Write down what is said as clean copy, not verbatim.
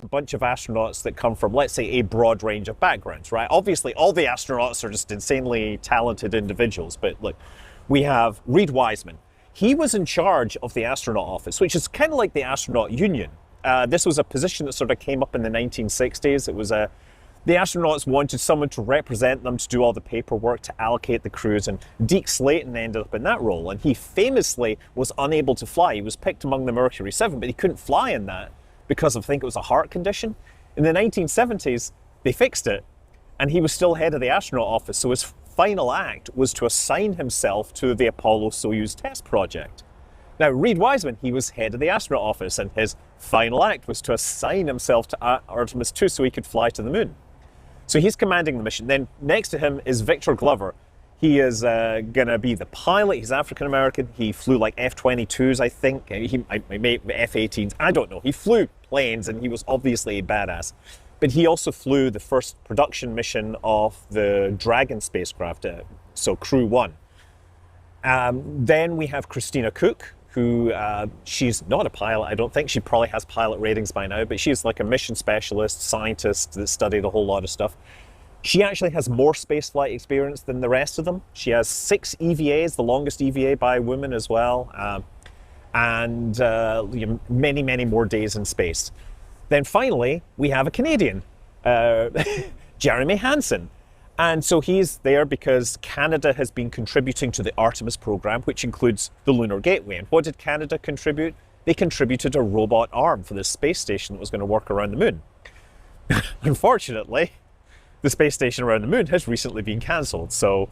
a bunch of astronauts that come from, let's say, a broad range of backgrounds, right? Obviously, all the astronauts are just insanely talented individuals, but look, we have Reed Wiseman. He was in charge of the astronaut office, which is kind of like the astronaut union. This was a position that sort of came up in the 1960s. It was the astronauts wanted someone to represent them, to do all the paperwork, to allocate the crews, and Deke Slayton ended up in that role. And he famously was unable to fly. He was picked among the Mercury 7, but he couldn't fly in that because of, I think it was a heart condition. In the 1970s, they fixed it, and he was still head of the astronaut office. So his final act was to assign himself to the Apollo-Soyuz test project. Now, Reed Wiseman, he was head of the astronaut office, and his final act was to assign himself to Artemis 2 so he could fly to the moon. So he's commanding the mission. Then next to him is Victor Glover. He is going to be the pilot. He's African-American. He flew like F-22s, I think. He may F-18s. I don't know. He flew planes, and he was obviously a badass. But he also flew the first production mission of the Dragon spacecraft, so Crew 1. Then we have Christina Cook, who she's not a pilot, I don't think. She probably has pilot ratings by now, but she's like a mission specialist, scientist that studied a whole lot of stuff. She actually has more spaceflight experience than the rest of them. She has 6 EVAs, the longest EVA by a woman as well, and many, many more days in space. Then finally, we have a Canadian, Jeremy Hansen. And so he's there because Canada has been contributing to the Artemis program, which includes the Lunar Gateway. And what did Canada contribute? They contributed a robot arm for this space station that was going to work around the moon. Unfortunately, the space station around the moon has recently been cancelled. So